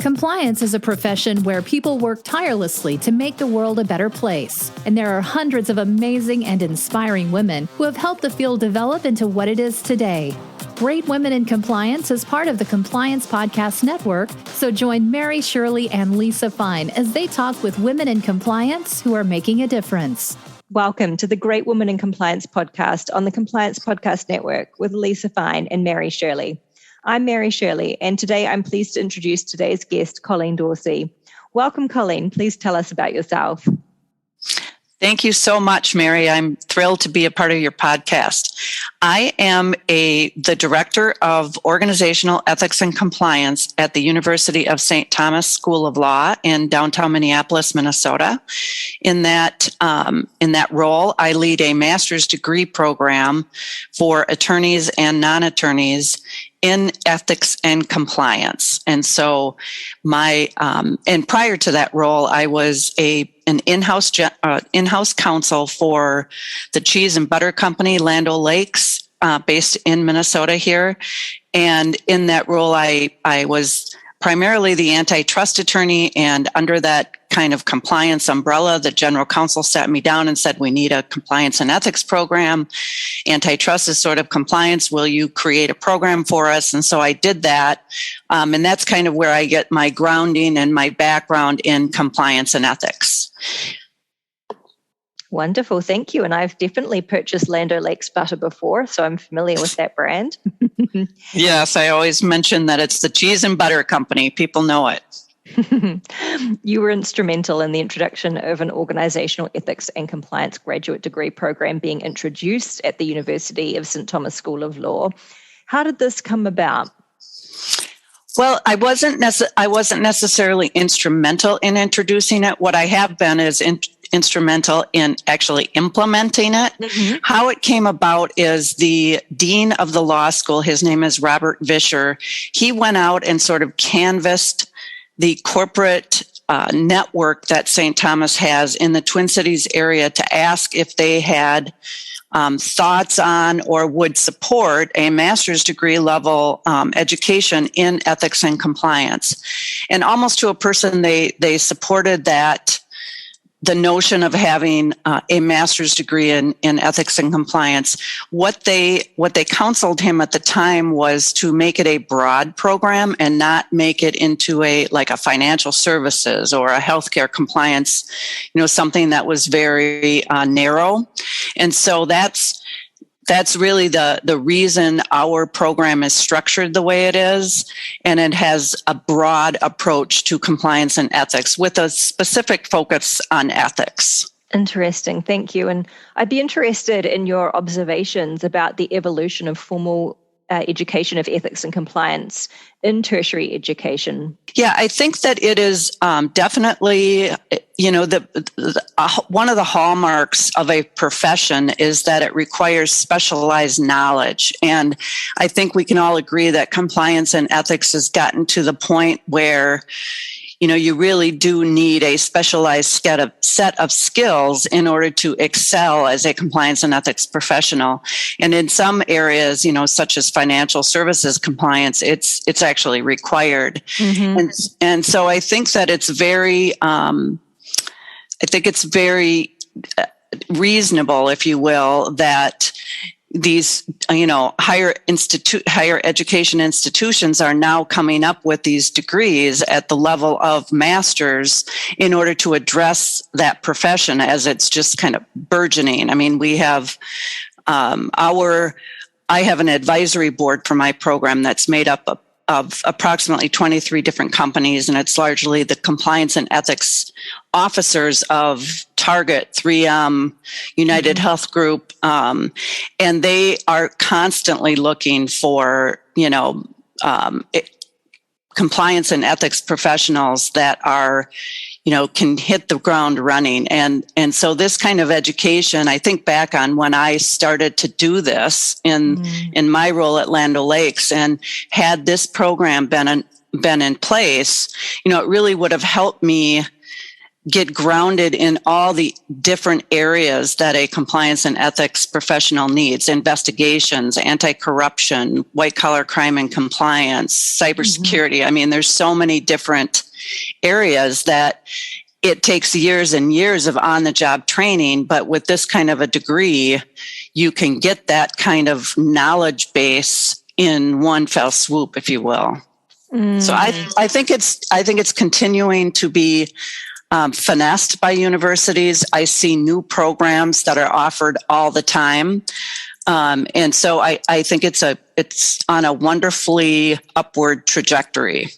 Compliance is a profession where people work tirelessly to make the world a better place. And there are hundreds of amazing and inspiring women who have helped the field develop into what it is today. Great Women in Compliance is part of the Compliance Podcast Network, so join Mary, Shirley, and Lisa Fine as they talk with women in compliance who are making a difference. Welcome to the Great Women in Compliance podcast on the Compliance Podcast Network with Lisa Fine and Mary Shirley. I'm Mary Shirley, and today I'm pleased to introduce today's guest, Colleen Dorsey. Welcome, Colleen. Please tell us about yourself. Thank you so much, Mary. I'm thrilled to be a part of your podcast. I am the Director of Organizational Ethics and Compliance at the University of St. Thomas School of Law in downtown Minneapolis, Minnesota. In that role, I lead a master's degree program for attorneys and non-attorneys in ethics and compliance. And so and prior to that role, I was an in-house counsel for the cheese and butter company, Land O'Lakes, based in Minnesota here. And in that role, I was primarily the antitrust attorney, and under that kind of compliance umbrella, the general counsel sat me down and said, we need a compliance and ethics program. Antitrust is sort of compliance. Will you create a program for us? And so I did that. And that's kind of where I get my grounding and my background in compliance and ethics. Wonderful. Thank you. And I've definitely purchased Land O'Lakes butter before, so I'm familiar with that brand. Yes, I always mention that it's the cheese and butter company. People know it. You were instrumental in the introduction of an organizational ethics and compliance graduate degree program being introduced at the University of St. Thomas School of Law. How did this come about? Well, I wasn't necessarily instrumental in introducing it. What I have been is instrumental in actually implementing it. Mm-hmm. How it came about is the dean of the law school, his name is Robert Vischer. He went out and sort of canvassed the corporate network that St. Thomas has in the Twin Cities area to ask if they had thoughts on or would support a master's degree level education in ethics and compliance. And almost to a person, they supported that, the notion of having a master's degree in ethics and compliance. What they counseled him at the time was to make it a broad program and not make it into a financial services or a healthcare compliance, something that was very narrow. And so that's really the reason our program is structured the way it is, and it has a broad approach to compliance and ethics with a specific focus on ethics. Interesting. Thank you. And I'd be interested in your observations about the evolution of formal education of ethics and compliance in tertiary education. Yeah, I think that it is definitely, one of the hallmarks of a profession is that it requires specialized knowledge. And I think we can all agree that compliance and ethics has gotten to the point where you really do need a specialized set of skills in order to excel as a compliance and ethics professional. And in some areas, such as financial services compliance, it's actually required. Mm-hmm. And so I think that it's very, reasonable, if you will, that these, higher education institutions are now coming up with these degrees at the level of masters in order to address that profession as it's just kind of burgeoning. I mean, we have I have an advisory board for my program that's made up of approximately 23 different companies, and it's largely the compliance and ethics officers of Target, 3M, United Health Group, and they are constantly looking for, compliance and ethics professionals that are, can hit the ground running. And so this kind of education, I think back on when I started to do this in my role at Land O'Lakes, and had this program been in place, it really would have helped me get grounded in all the different areas that a compliance and ethics professional needs: investigations, anti-corruption, white-collar crime and compliance, cybersecurity. I mean, there's so many different areas that it takes years and years of on-the-job training, but with this kind of a degree, you can get that kind of knowledge base in one fell swoop, if you will. So I think it's continuing to be finessed by universities. I see new programs that are offered all the time. And so I think it's on a wonderfully upward trajectory.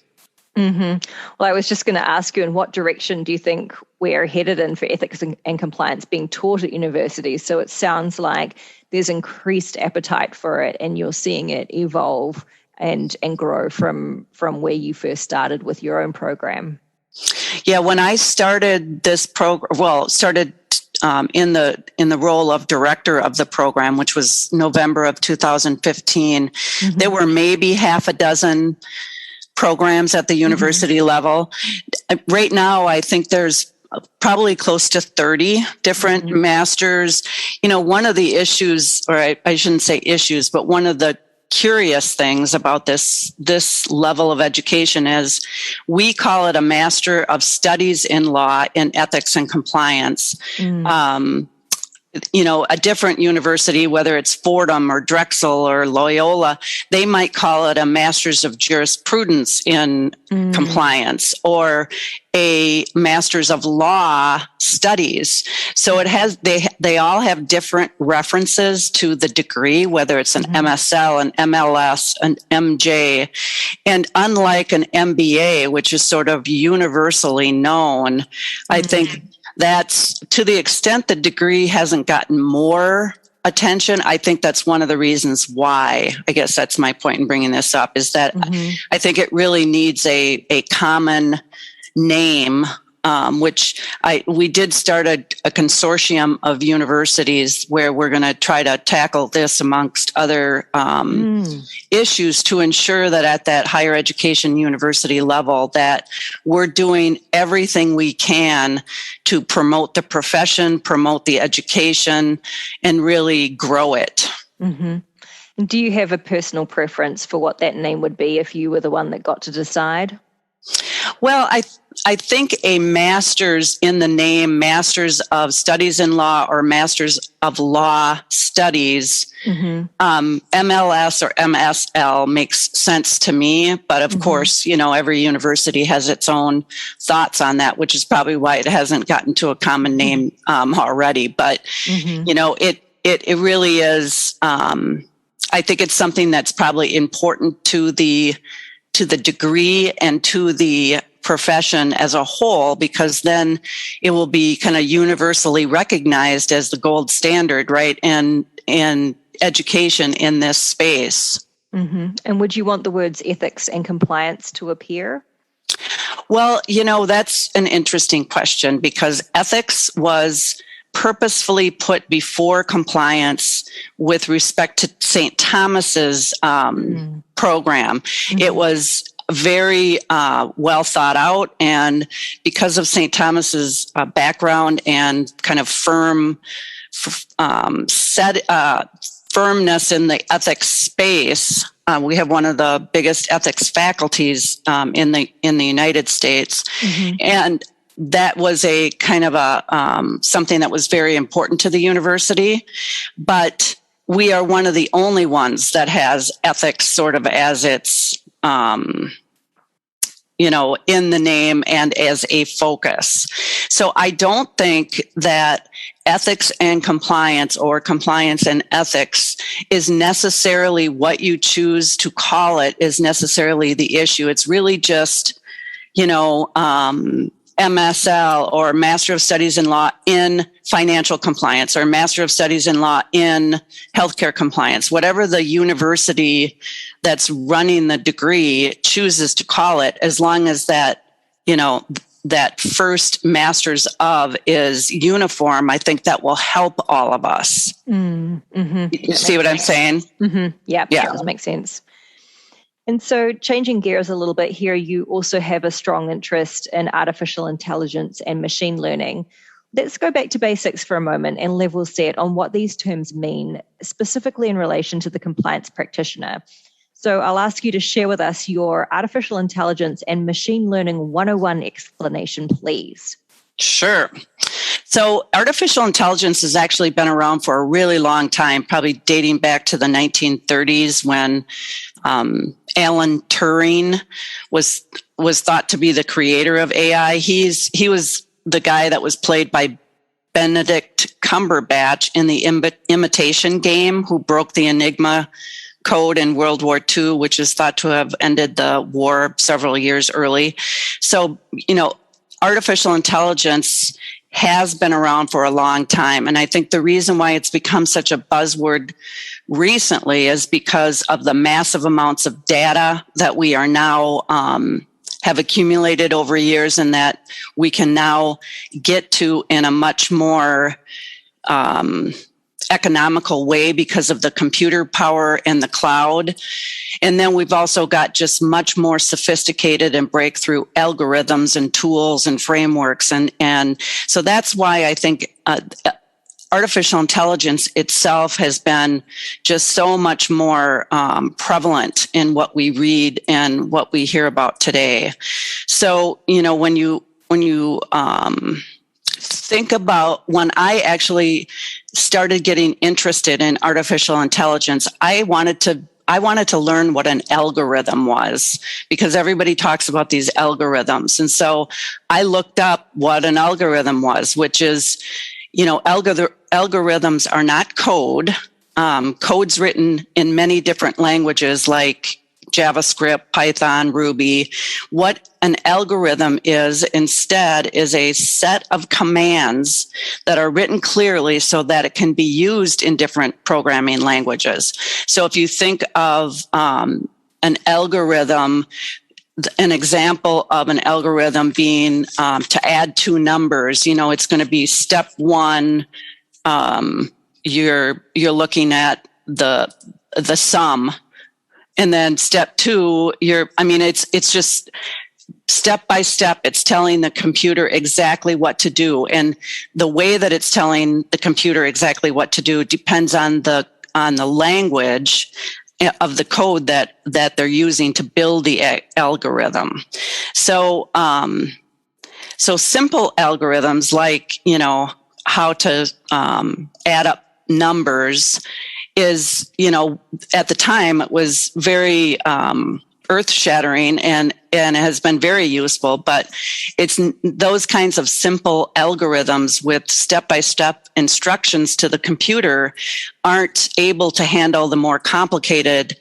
Well, I was just going to ask you, in what direction do you think we're headed in for ethics and compliance being taught at universities? So it sounds like there's increased appetite for it, and you're seeing it evolve and grow from where you first started with your own program. Yeah, when I started this program, in the role of director of the program, which was November of 2015, there were maybe half a dozen programs at the university level. Right now, I think there's probably close to 30 different masters. You know, one of the issues, or I shouldn't say issues, but one of the curious things about this level of education is we call it a Master of Studies in Law in Ethics and Compliance. You know, a different university, whether it's Fordham or Drexel or Loyola, they might call it a Master's of Jurisprudence in Compliance, or a Master's of Law Studies. So it has, they all have different references to the degree, whether it's an MSL, an MLS, an MJ. And unlike an MBA, which is sort of universally known, I think that's, to the extent the degree hasn't gotten more attention, I think that's one of the reasons why. I guess that's my point in bringing this up, is that I think it really needs a common name, which we did start a consortium of universities where we're going to try to tackle this amongst other issues to ensure that at that higher education university level that we're doing everything we can to promote the profession, promote the education, and really grow it. Do you have a personal preference for what that name would be if you were the one that got to decide? Well, I think a master's in the name, Masters of Studies in Law or Masters of Law Studies, MLS or MSL makes sense to me. But of course, you know, every university has its own thoughts on that, which is probably why it hasn't gotten to a common name already. But, you know, it really is, I think it's something that's probably important to the degree and to the profession as a whole, because then it will be kind of universally recognized as the gold standard, right? And education in this space. And would you want the words ethics and compliance to appear? Well, you know, that's an interesting question, because ethics was purposefully put before compliance with respect to St. Thomas's program. It was very well thought out, and because of St. Thomas's background and kind of firmness in the ethics space, we have one of the biggest ethics faculties in the United States, and that was a kind of a something that was very important to the university. But we are one of the only ones that has ethics sort of as its, you know, in the name and as a focus. So I don't think that ethics and compliance, or compliance and ethics, is necessarily what you choose to call it is necessarily the issue. It's really just, you know, MSL or Master of Studies in Law in Financial Compliance, or Master of Studies in Law in Healthcare Compliance, whatever the university that's running the degree chooses to call it, as long as that, you know, that first Master's of is uniform, I think that will help all of us. You see what I'm saying? Yeah, that does make sense. And so, changing gears a little bit here, you also have a strong interest in artificial intelligence and machine learning. Let's go back to basics for a moment and level set on what these terms mean, specifically in relation to the compliance practitioner. So I'll ask you to share with us your artificial intelligence and machine learning 101 explanation, please. Sure. So artificial intelligence has actually been around for a really long time, probably dating back to the 1930s when Alan Turing was thought to be the creator of AI. He was the guy that was played by Benedict Cumberbatch in the Imitation Game, who broke the Enigma code in World War II, which is thought to have ended the war several years early. So, artificial intelligence has been around for a long time. And I think the reason why it's become such a buzzword recently is because of the massive amounts of data that we are now have accumulated over years, and that we can now get to in a much more economical way because of the computer power and the cloud. And then we've also got just much more sophisticated and breakthrough algorithms and tools and frameworks. And so that's why I think artificial intelligence itself has been just so much more prevalent in what we read and what we hear about today. So, when you think about when I actually started getting interested in artificial intelligence, I wanted to learn what an algorithm was, because everybody talks about these algorithms. And so I looked up what an algorithm was, which is, algorithms are not code. Code's written in many different languages like JavaScript, Python, Ruby. What an algorithm is instead is a set of commands that are written clearly so that it can be used in different programming languages. So if you think of an algorithm, an example of an algorithm being to add two numbers, it's going to be step one. You're looking at the sum. And then step two, it's just step by step. It's telling the computer exactly what to do. And the way that it's telling the computer exactly what to do depends on the language of the code that they're using to build the algorithm. So, simple algorithms like, how to add up numbers is, at the time it was very earth-shattering and has been very useful, but it's those kinds of simple algorithms with step-by-step instructions to the computer aren't able to handle the more complicated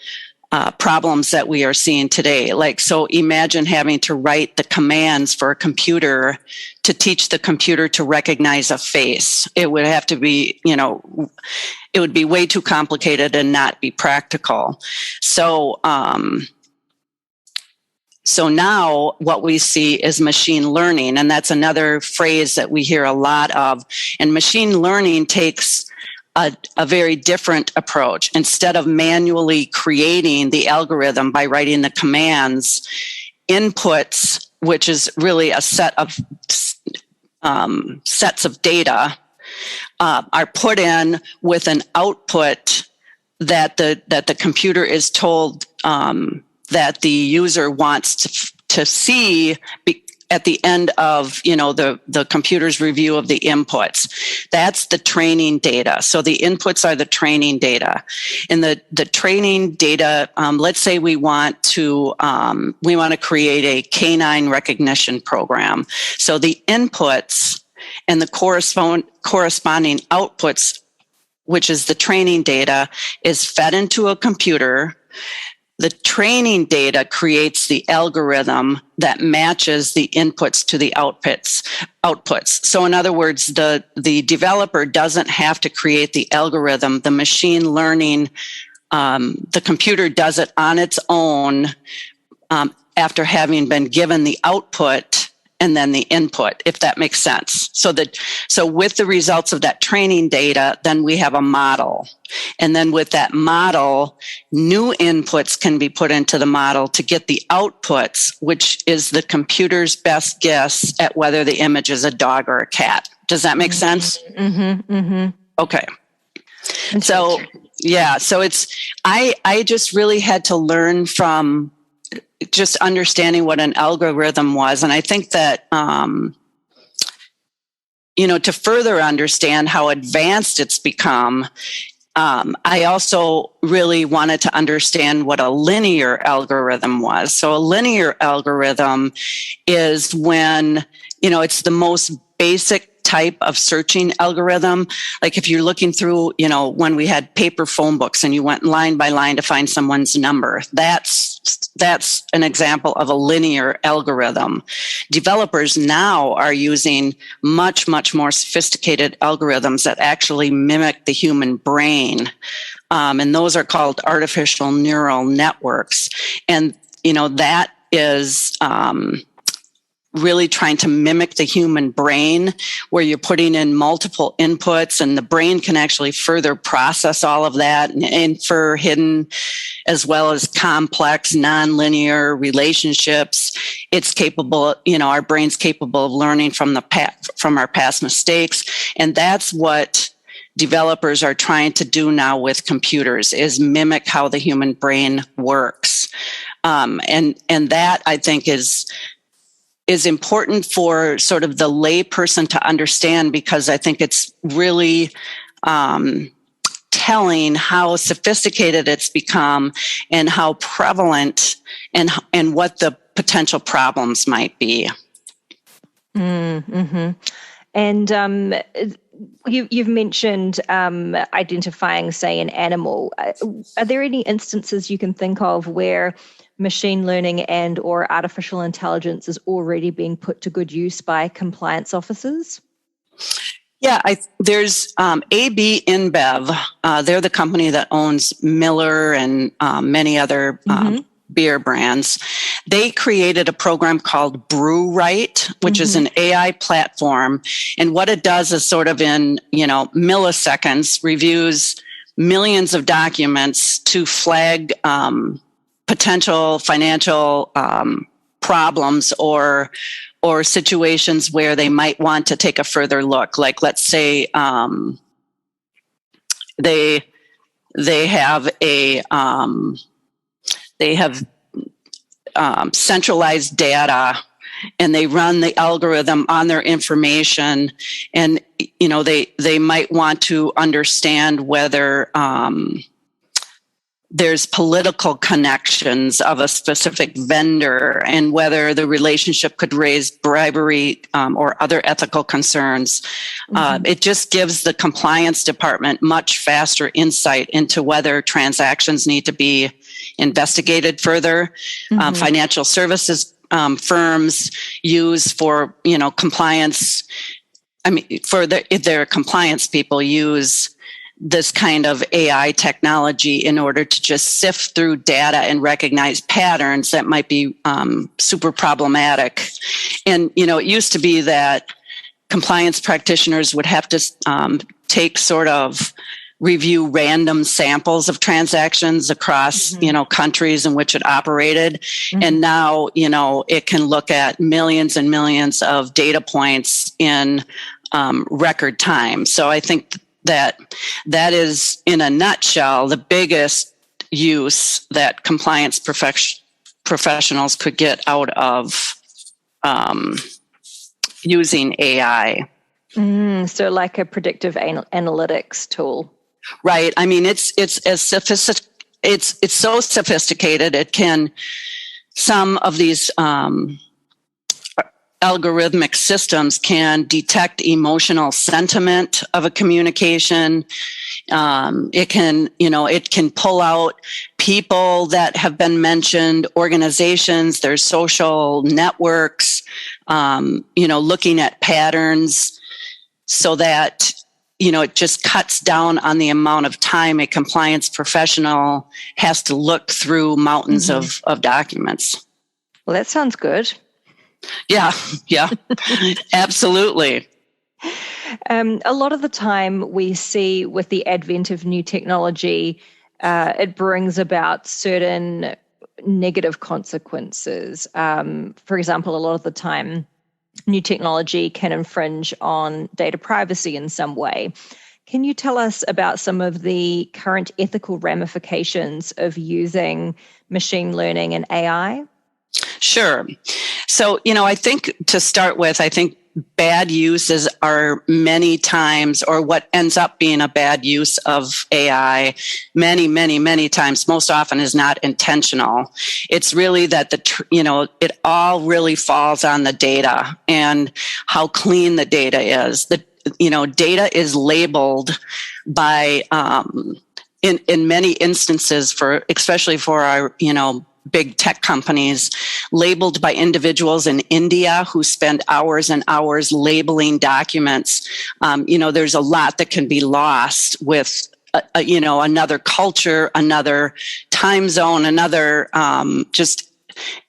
problems that we are seeing today. So imagine having to write the commands for a computer to teach the computer to recognize a face. It would have to be, it would be way too complicated and not be practical. So now what we see is machine learning, and that's another phrase that we hear a lot of. And machine learning takes a very different approach. Instead of manually creating the algorithm by writing the commands, inputs, which is really a set of sets of data, are put in with an output that the computer is told that the user wants to see at the end of the computer's review of the inputs. That's the training data. So the inputs are the training data, and the training data. Let's say we want to create a canine recognition program. So the inputs and the corresponding outputs, which is the training data, is fed into a computer. The training data creates the algorithm that matches the inputs to the outputs. So in other words, the developer doesn't have to create the algorithm. The machine learning, the computer does it on its own after having been given the output and then the input, if that makes sense. So with the results of that training data, then we have a model. And then with that model, new inputs can be put into the model to get the outputs, which is the computer's best guess at whether the image is a dog or a cat. Does that make sense? Mm-hmm, mm-hmm. Okay. So, yeah, so I just really had to learn from just understanding what an algorithm was. And I think that, to further understand how advanced it's become, I also really wanted to understand what a linear algorithm was. So a linear algorithm is when, it's the most basic type of searching algorithm. Like if you're looking through, when we had paper phone books and you went line by line to find someone's number, that's an example of a linear algorithm. Developers now are using much, much more sophisticated algorithms that actually mimic the human brain. And those are called artificial neural networks. And, that is, really trying to mimic the human brain, where you're putting in multiple inputs and the brain can actually further process all of that and infer hidden as well as complex nonlinear relationships. It's capable, our brain's capable of learning from our past mistakes. And that's what developers are trying to do now with computers, is mimic how the human brain works. And that, I think, is important for sort of the lay person to understand, because I think it's really telling how sophisticated it's become and how prevalent and what the potential problems might be. Mm-hmm. And you've mentioned identifying, say, an animal. Are there any instances you can think of where machine learning and or artificial intelligence is already being put to good use by compliance officers? Yeah, there's AB InBev. They're the company that owns Miller and many other beer brands. They created a program called Brew Right, which is an AI platform. And what it does is sort of in, milliseconds, reviews millions of documents to flag potential financial problems or situations where they might want to take a further look. Like, let's say they have centralized data, and they run the algorithm on their information, and they might want to understand whether there's political connections of a specific vendor and whether the relationship could raise bribery or other ethical concerns. It just gives the compliance department much faster insight into whether transactions need to be investigated further. Financial services firms use for, compliance. If their compliance people use this kind of AI technology in order to just sift through data and recognize patterns that might be super problematic. And, it used to be that compliance practitioners would have to take sort of review random samples of transactions across, countries in which it operated. And now, it can look at millions and millions of data points in record time. So I think that is, in a nutshell, the biggest use that compliance professionals could get out of using AI. So like a predictive analytics tool. Right. It's as it's so sophisticated. It can, some of these algorithmic systems can detect emotional sentiment of a communication. It can pull out people that have been mentioned, organizations, their social networks, looking at patterns, so that, it just cuts down on the amount of time a compliance professional has to look through mountains of documents. Well, that sounds good. Yeah, yeah, absolutely. A lot of the time we see with the advent of new technology, it brings about certain negative consequences. For example, a lot of the time, new technology can infringe on data privacy in some way. Can you tell us about some of the current ethical ramifications of using machine learning and AI? Sure. So, I think to start with, I think bad uses are many times, or what ends up being a bad use of AI many times, most often is not intentional. It's really that it all really falls on the data and how clean the data is. Data is labeled by, in many instances, especially for our, big tech companies, labeled by individuals in India who spend hours and hours labeling documents. There's a lot that can be lost with another culture, another time zone, another just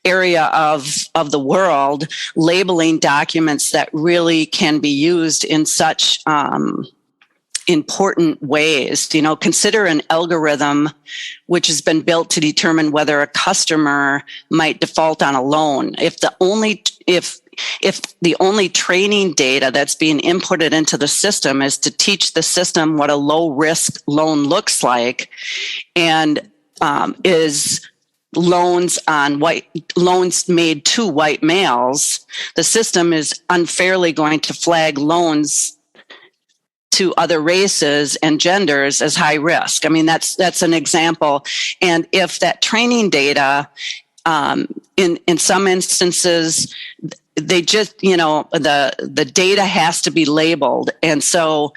area of the world, labeling documents that really can be used in such important ways. Consider an algorithm which has been built to determine whether a customer might default on a loan. If the only training data that's being inputted into the system is to teach the system what a low risk loan looks like, and is loans made to white males, the system is unfairly going to flag loans to other races and genders as high risk. I mean, that's an example. And if that training data, in some instances, they just, the data has to be labeled. And so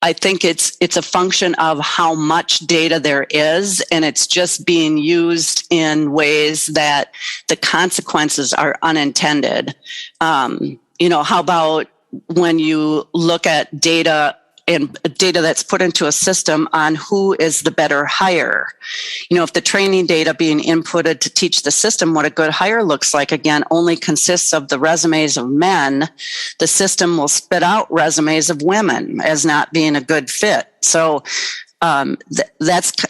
I think it's a function of how much data there is, and it's just being used in ways that the consequences are unintended. How about when you look at data and data that's put into a system on who is the better hire? If the training data being inputted to teach the system what a good hire looks like, again, only consists of the resumes of men, the system will spit out resumes of women as not being a good fit. So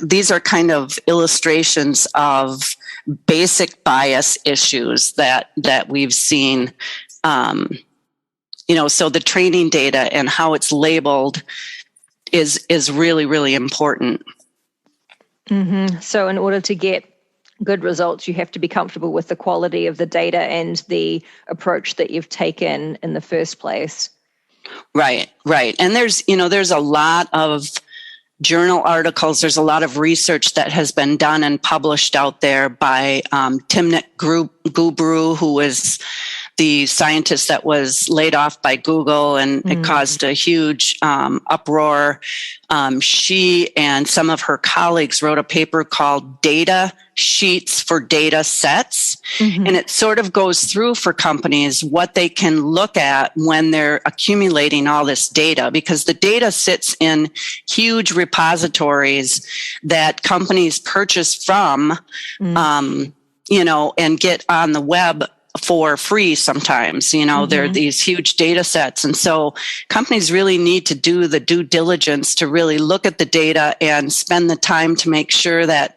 these are kind of illustrations of basic bias issues that we've seen. So the training data and how it's labeled is really, really important. Mm-hmm. So in order to get good results, you have to be comfortable with the quality of the data and the approach that you've taken in the first place. Right. And there's a lot of journal articles. There's a lot of research that has been done and published out there by Timnit Gebru, who is the scientist that was laid off by Google, and it caused a huge uproar. She and some of her colleagues wrote a paper called Data Sheets for Data Sets. Mm-hmm. And it sort of goes through for companies what they can look at when they're accumulating all this data, because the data sits in huge repositories that companies purchase from, and get on the web for free sometimes. There are these huge data sets. And so companies really need to do the due diligence to really look at the data and spend the time to make sure that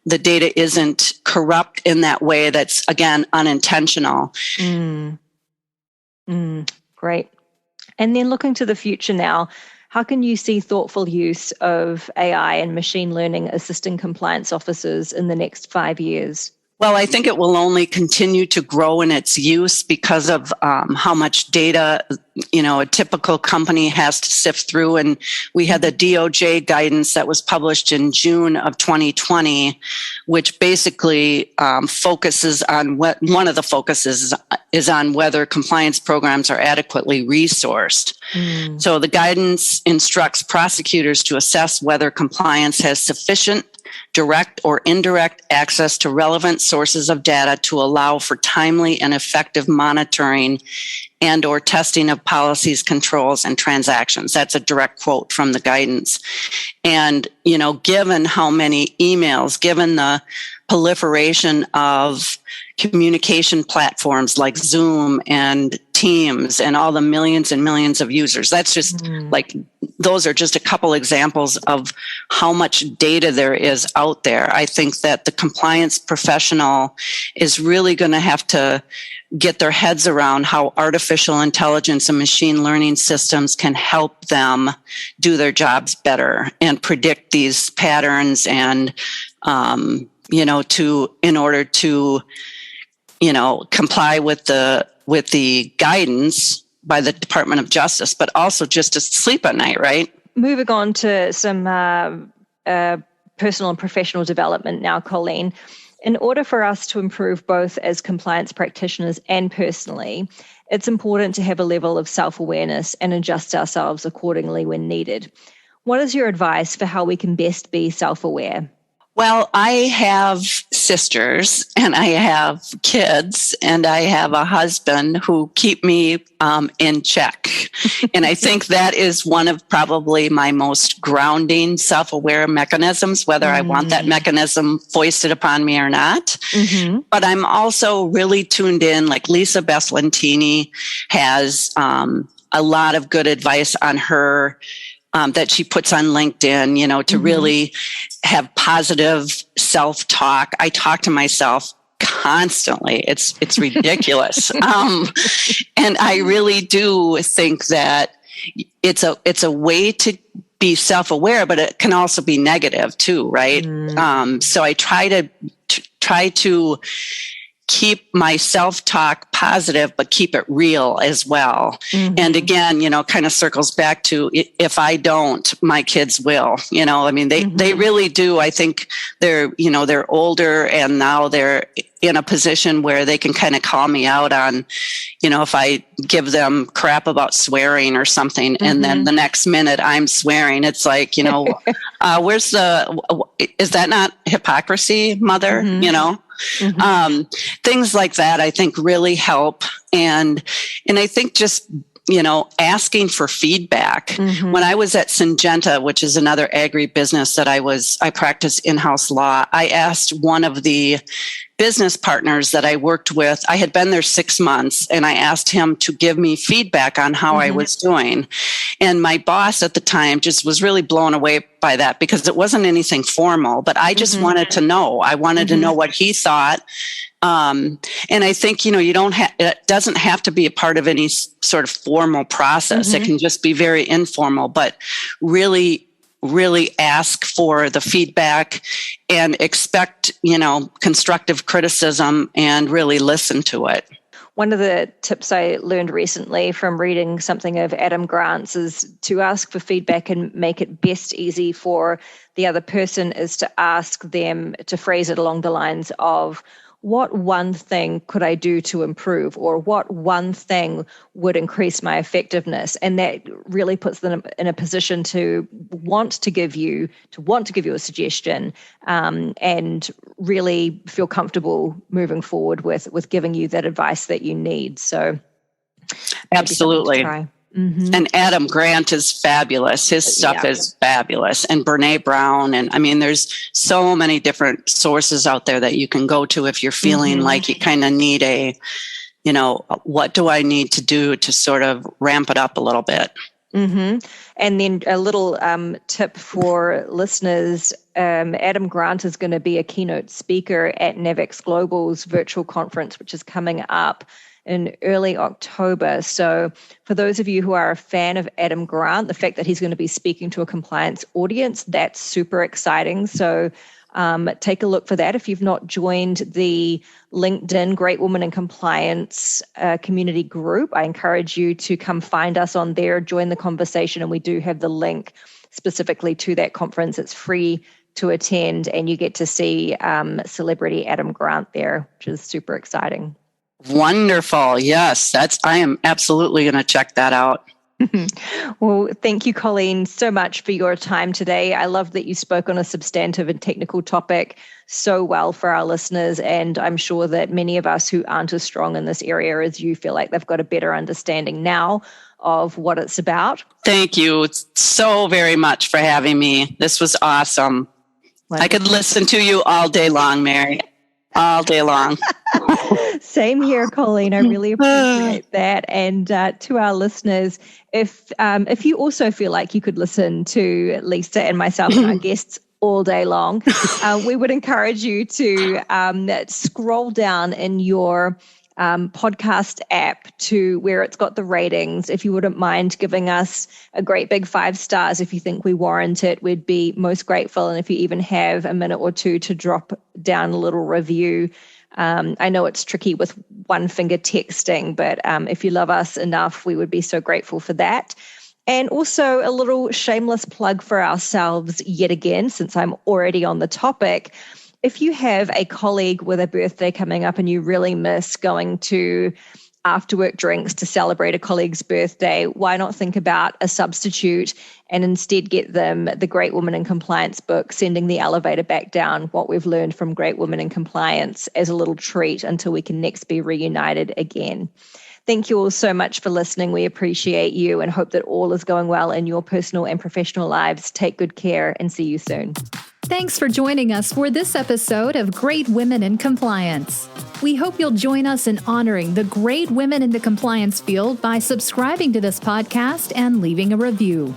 the data isn't corrupt in that way that's, again, unintentional. Great. And then looking to the future now, how can you see thoughtful use of AI and machine learning assisting compliance officers in the next 5 years? Well, I think it will only continue to grow in its use because of how much data, a typical company has to sift through. And we had the DOJ guidance that was published in June of 2020, which basically focuses on one of the focuses is on whether compliance programs are adequately resourced. So the guidance instructs prosecutors to assess whether compliance has sufficient direct or indirect access to relevant sources of data to allow for timely and effective monitoring and or testing of policies, controls, and transactions. That's a direct quote from the guidance. And, given how many emails, given the proliferation of communication platforms like Zoom and Teams and all the millions and millions of users. That's just those are just a couple examples of how much data there is out there. I think that the compliance professional is really going to have to get their heads around how artificial intelligence and machine learning systems can help them do their jobs better and predict these patterns and, in order to, comply with the guidance by the Department of Justice, but also just to sleep at night, right? Moving on to some personal and professional development now, Colleen. In order for us to improve both as compliance practitioners and personally, it's important to have a level of self-awareness and adjust ourselves accordingly when needed. What is your advice for how we can best be self-aware? Well, I have sisters and I have kids and I have a husband who keep me in check. And I think that is one of probably my most grounding self-aware mechanisms, whether I want that mechanism foisted upon me or not. But I'm also really tuned in, like Lisa Beslantini has a lot of good advice on her that she puts on LinkedIn, to really have positive self-talk. I talk to myself constantly. It's ridiculous. And I really do think that it's a way to be self-aware, but it can also be negative too, right? So I try to keep my self-talk positive, but keep it real as well. And again, kind of circles back to if I don't, my kids will, they really do. I think they're older and now they're in a position where they can kind of call me out on, if I give them crap about swearing or something, and then the next minute I'm swearing, it's like, is that not hypocrisy, mother? Things like that, I think really help. And I think just, asking for feedback. When I was at Syngenta, which is another agribusiness that I practiced in-house law, I asked one of the business partners that I worked with, I had been there 6 months, and I asked him to give me feedback on how I was doing. And my boss at the time just was really blown away by that because it wasn't anything formal, but I just wanted to know. I wanted to know what he thought. And I think, it doesn't have to be a part of any sort of formal process. It can just be very informal, but really ask for the feedback and expect, constructive criticism and really listen to it. One of the tips I learned recently from reading something of Adam Grant's is to ask for feedback and make it best easy for the other person is to ask them to phrase it along the lines of, what one thing could I do to improve, or what one thing would increase my effectiveness? And that really puts them in a position to want to give you a suggestion, and really feel comfortable moving forward with giving you that advice that you need. So, absolutely. And Adam Grant is fabulous. His stuff is fabulous. And Brene Brown. And there's so many different sources out there that you can go to if you're feeling like you kind of need what do I need to do to sort of ramp it up a little bit? And then a little tip for listeners. Adam Grant is going to be a keynote speaker at Navex Global's virtual conference, which is coming up in early October. So for those of you who are a fan of Adam Grant, the fact that he's going to be speaking to a compliance audience, that's super exciting. So take a look for that. If you've not joined the LinkedIn Great Woman in Compliance community group, I encourage you to come find us on there, join the conversation, and we do have the link specifically to that conference. It's free to attend, and you get to see celebrity Adam Grant there, which is super exciting. Wonderful. Yes, I am absolutely going to check that out. Well, thank you, Colleen, so much for your time today. I love that you spoke on a substantive and technical topic so well for our listeners. And I'm sure that many of us who aren't as strong in this area as you feel like they've got a better understanding now of what it's about. Thank you so very much for having me. This was awesome. I could listen to you all day long, Mary. All day long. Same here, Colleen. I really appreciate that. And to our listeners, if you also feel like you could listen to Lisa and myself and our guests all day long, we would encourage you to scroll down in your podcast app to where it's got the ratings. If you wouldn't mind giving us a great big 5 stars if you think we warrant it, we'd be most grateful. And if you even have a minute or two to drop down a little review. I know it's tricky with one finger texting, but if you love us enough, we would be so grateful for that. And also a little shameless plug for ourselves yet again, since I'm already on the topic. If you have a colleague with a birthday coming up and you really miss going to after work drinks to celebrate a colleague's birthday, why not think about a substitute and instead get them the Great Women in Compliance book, Sending the Elevator Back Down, What We've Learned from Great Women in Compliance, as a little treat until we can next be reunited again. Thank you all so much for listening. We appreciate you and hope that all is going well in your personal and professional lives. Take good care and see you soon. Thanks for joining us for this episode of Great Women in Compliance. We hope you'll join us in honoring the great women in the compliance field by subscribing to this podcast and leaving a review.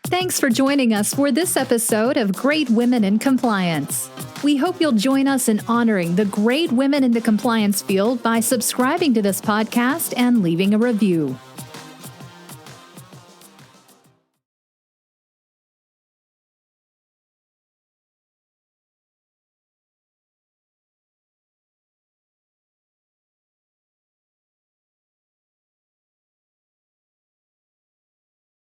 Thanks for joining us for this episode of Great Women in Compliance. We hope you'll join us in honoring the great women in the compliance field by subscribing to this podcast and leaving a review.